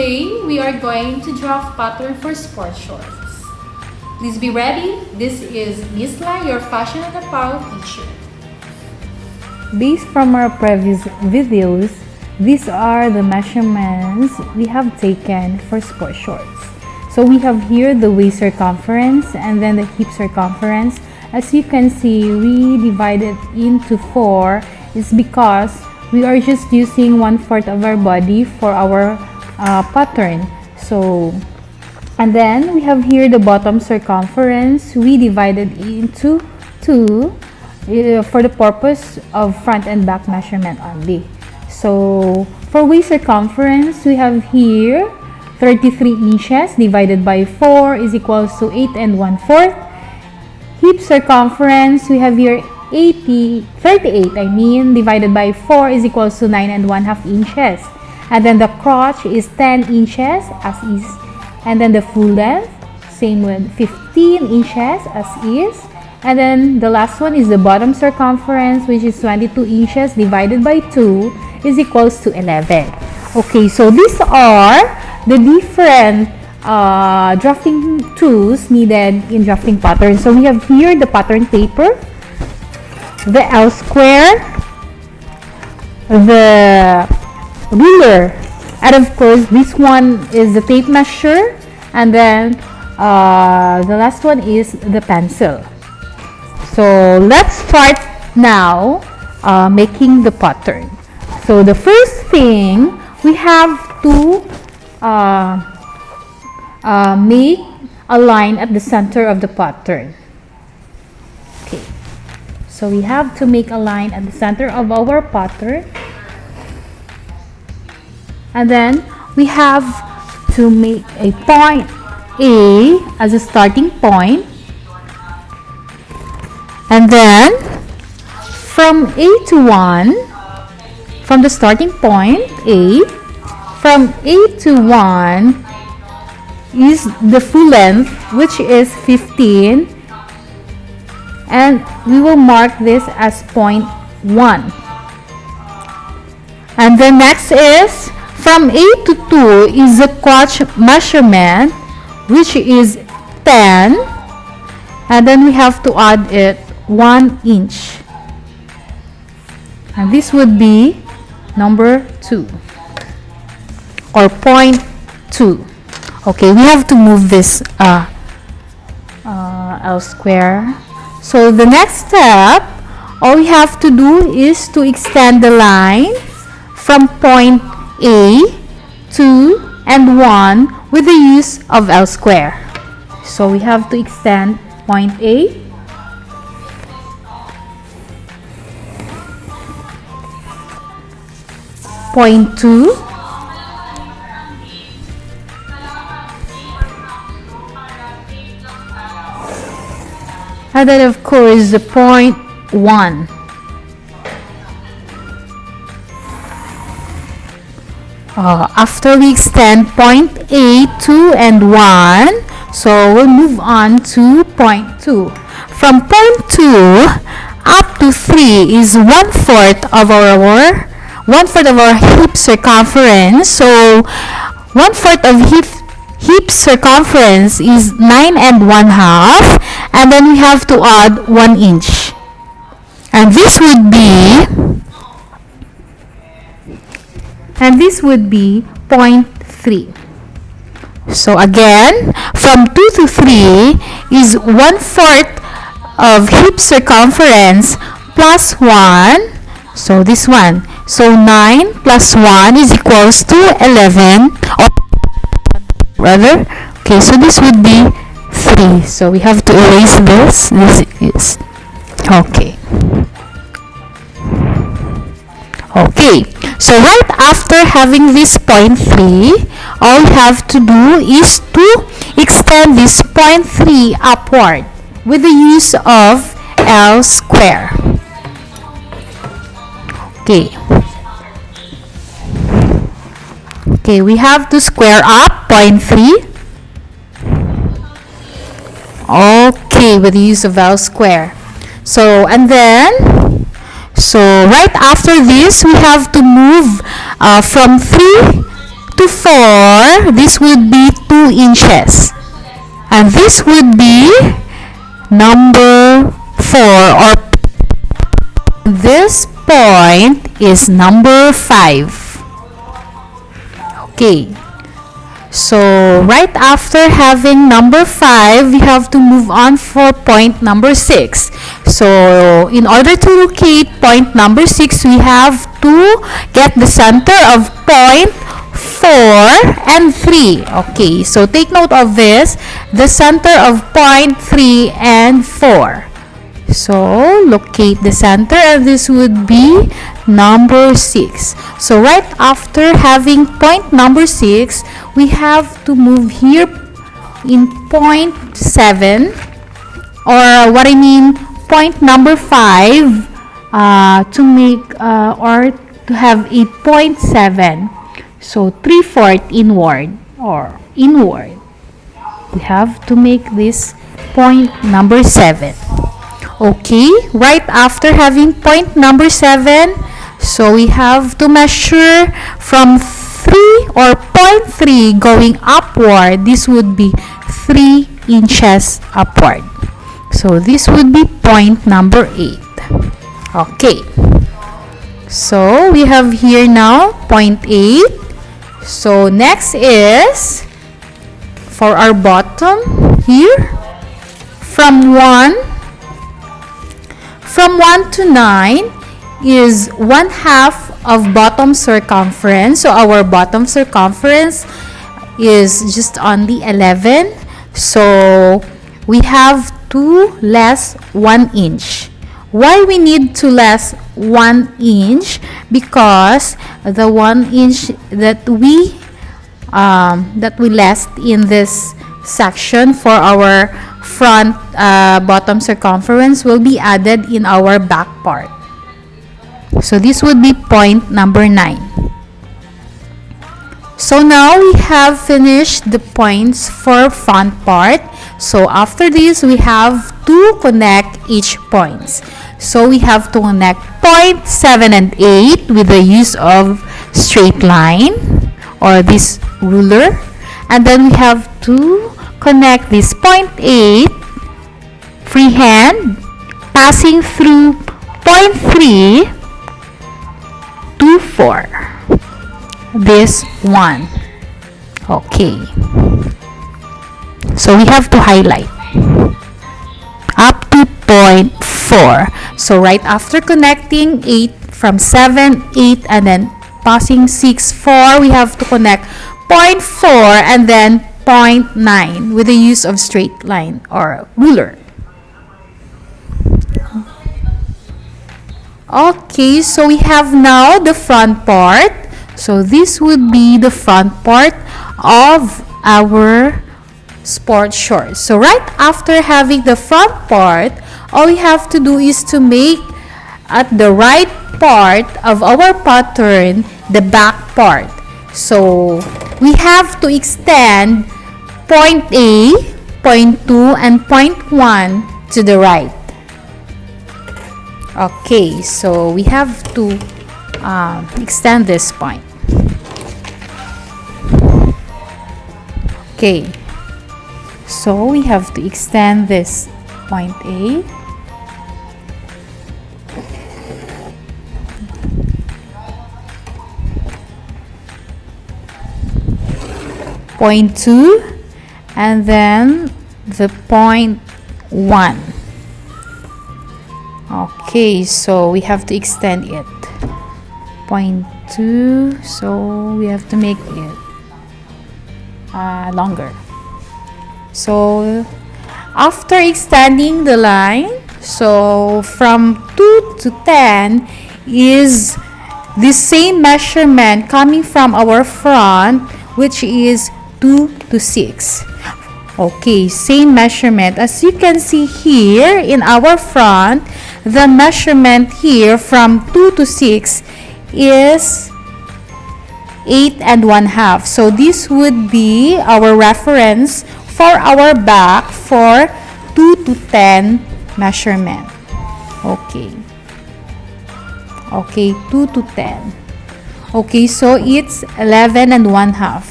Today, we are going to draft pattern for sport shorts. Please be ready. This is Miss La, your fashion and apparel teacher. Based from our previous videos, these are the measurements we have taken for sport shorts. So we have here the waist circumference and then the hip circumference. As you can see, we divided into 4. It's because we are just using 1/4 of our body for our pattern. So, and then we have here the bottom circumference. We divided into 2 for the purpose of front and back measurement only. So for waist circumference, we have here 33 inches divided by 4 is equals to 8 1/4. Hip circumference, we have here 38 divided by 4 is equals to 9 1/2 inches. And then the crotch is 10 inches as is. And then the full length, same with 15 inches as is. And then the last one is the bottom circumference, which is 22 inches divided by 2 is equals to 11. Okay, so these are the different drafting tools needed in drafting patterns. So we have here the pattern paper, the L square, the ruler, and of course this one is the tape measure, and then the last one is the pencil. So let's start now making the pattern. So the first thing, we have to make a line at the center of the pattern. Okay, so we have to make a line at the center of our pattern, and then we have to make a point A as a starting point, and then from A to 1, from the starting point A, from A to 1 is the full length, which is 15, and we will mark this as point 1. And the next is from A to 2 is the crotch measurement, which is 10, and then we have to add it 1 inch, and this would be number 2 or point 2. Okay, we have to move this L square. So the next step, all we have to do is to extend the line from point A, 2, and 1 with the use of L square. So we have to extend point A, point 2, and then of course the point 1. After we extend point A, 2, and 1, so we'll move on to point 2. From point 2 up to 3 is 1/4 of our hip circumference. So 1/4 of hip circumference is 9 1/2, and then we have to add 1 inch, and this would be point 3. So again, from 2 to 3 is 1/4 of hip circumference plus 1. So this one. So 9 plus 1 is equals to 11. Or rather, okay, so this would be 3. So we have to erase this. This is okay. Okay, so right after having this point 3, all we have to do is to extend this point 3 upward with the use of L square. Okay. Okay, we have to square up point 3. Okay, with the use of L square. So, and then So right after this, we have to move from 3 to 4, this would be 2 inches. And this would be number 4, or this point is number 5. Okay. So, right after having number 5, we have to move on for point number 6. So, in order to locate point number 6, we have to get the center of point 4 and 3. Okay, so take note of this, the center of point 3 and 4. So, locate the center, and this would be number 6. So, right after having point number 6, we have to move here in point 7, or what I mean, point number 5, to make or to have a point 7. So, 3/4 inward or inward. We have to make this point number 7. Okay, right after having point number 7, so we have to measure from 3 or point 3 going upward. This would be 3 inches upward. So this would be point number 8. Okay, so we have here now point 8. So next is for our bottom here, from 1 to 9 is 1/2 of bottom circumference. So our bottom circumference is just only 11. So we have to less 1 inch. Why we need to less 1 inch? Because the 1 inch that we less in this section for our front bottom circumference will be added in our back part. So this would be point number 9. So now we have finished the points for front part. So after this, we have to connect each points. So we have to connect point 7 and 8 with the use of straight line or this ruler. And then we have to connect this point 8 freehand, passing through point 3 to 4. This one. Okay. So we have to highlight up to point 4. So right after connecting 8 from 7, 8, and then passing 6, 4, we have to connect point 4 and then point 9 with the use of straight line or ruler. Okay, so we have now the front part. So this would be the front part of our sport shorts. So right after having the front part, all we have to do is to make at the right part of our pattern the back part. So we have to extend point A, point 2, and point 1 to the right. Okay, so we have to extend this point. Okay, so we have to extend this point A. Point 2, and then the point 1. Okay, so we have to extend it. Point 2, so we have to make it longer. So after extending the line, so from 2 to 10 is the same measurement coming from our front, which is 2 to 6. Okay, same measurement. As you can see here in our front, the measurement here from 2 to 6 is 8 and 1/2. So this would be our reference for our back for 2 to 10 measurement. Okay. Okay, 2 to 10. Okay, so it's 11 and 1/2.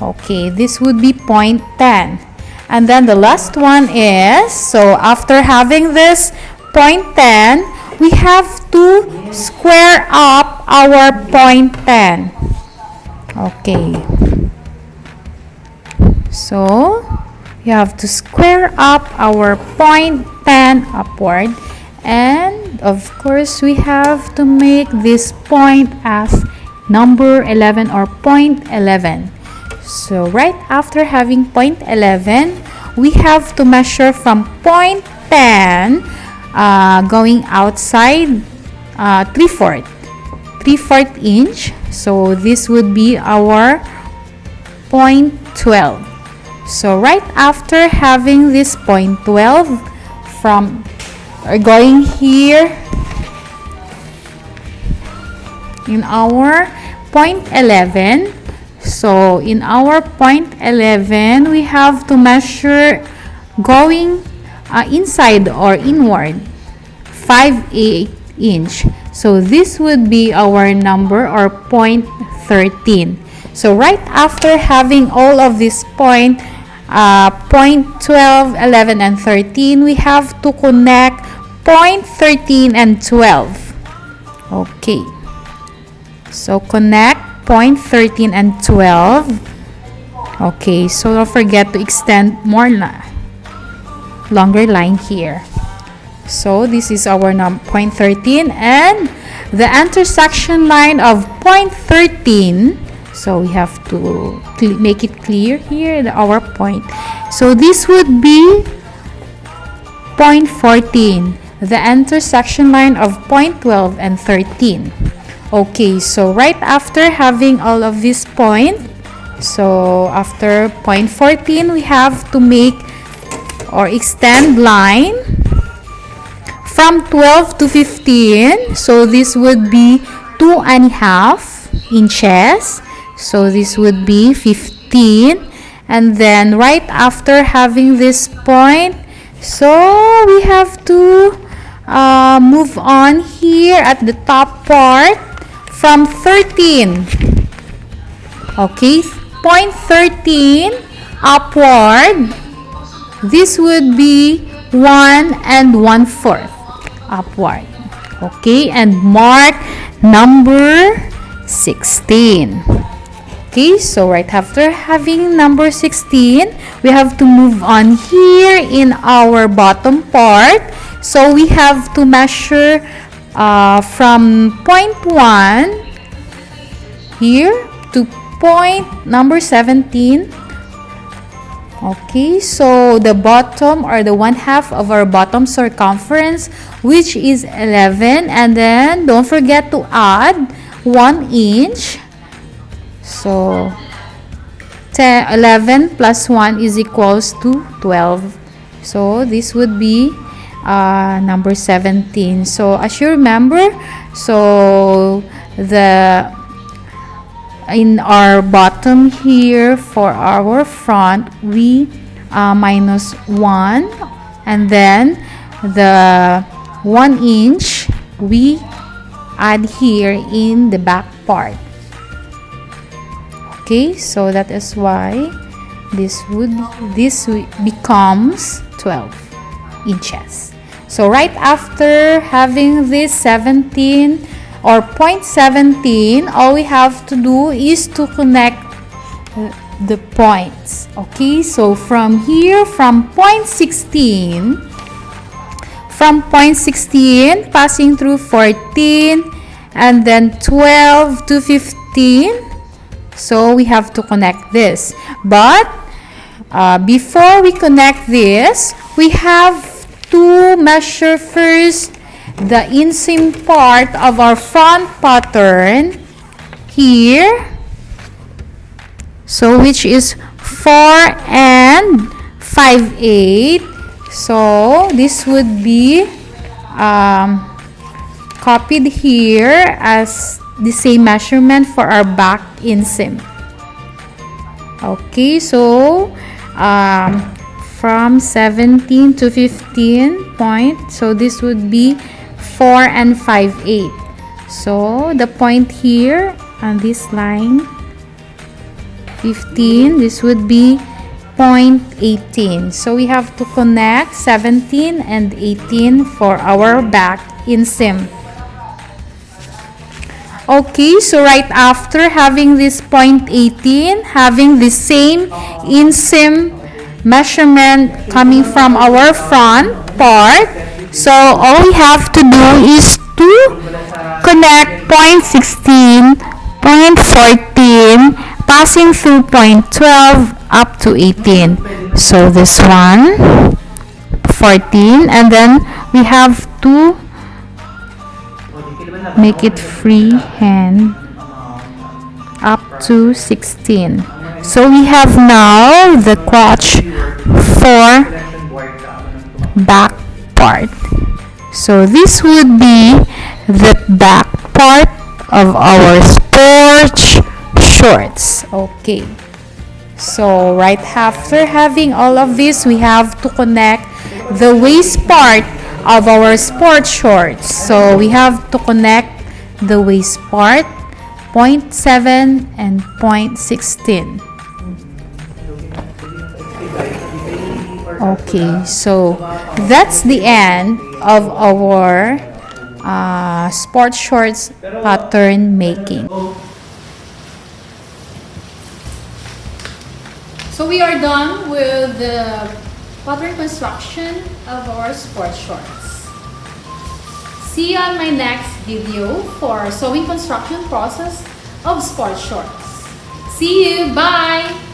Okay, this would be 0.10. And then the last one is, so after having this 0.10, we have to square up our 0.10. Okay. So, we have to square up our 0.10 upward. And, of course, we have to make this point as number 11 or 0.11. So, right after having 0.11, we have to measure from 0.10 going outside 3/4 inch. So, this would be our 0.12. So, right after having this 0.12 from going here in our 0.11. So, in our 0.11, we have to measure going inside or inward 5/8 inch. So, this would be our number or 0.13. So, right after having all of this 0.12, 11, and 13, we have to connect 0.13 and 12. Okay. So, connect 0.13 and 12. Okay, so don't forget to extend more longer line here. So, this is our 0.13 and the intersection line of 0.13. So, we have to make it clear here, our point. So, this would be 0.14, the intersection line of 0.12 and 13. Okay, so right after having all of this point, so after 0.14, we have to make or extend line from 12 to 15. So, this would be 2.5 inches. So, this would be 15. And then, right after having this point, so we have to move on here at the top part from 13. Okay, 0.13 upward. This would be 1 1/4 upward. Okay, and mark number 16. Okay, so right after having number 16, we have to move on here in our bottom part. So, we have to measure from 0.1 here to number 17. Okay, so the bottom or the 1/2 of our bottom circumference, which is 11, and then don't forget to add 1 inch. So, 11 plus 1 is equals to 12. So, this would be number 17. So, as you remember, so in our bottom here for our front, we minus 1, and then the 1 inch we add here in the back part. Okay, so that is why this becomes 12 inches. So right after having this 17 or 0.17, all we have to do is to connect the points. Okay, so from here, from 0.16, passing through 14 and then 12 to 15. So, we have to connect this. But, before we connect this, we have to measure first the inseam part of our front pattern here. So, which is 4 and 5/8. So, this would be copied here as the same measurement for our back inseam. Okay, so from 17 to 15 point, so this would be 4 and 5/8. So the point here on this line. 15, this would be point 18. So we have to connect 17 and 18 for our back inseam. Okay, so right after having this point 18, having the same inseam measurement coming from our front part, so all we have to do is to connect point 16, point 14, passing through point 12 up to 18. So this one, 14, and then we have to make it freehand up to 16. So we have now the crotch for back part. So this would be the back part of our sports shorts. Okay. So right after having all of this, we have to connect the waist part of our sports shorts. So we have to connect the waist part, point 7 and point 16. Okay, so that's the end of our sports shorts pattern making. So we are done with the pattern construction of our sports shorts. See you on my next video for sewing construction process of sports shorts. See you, bye!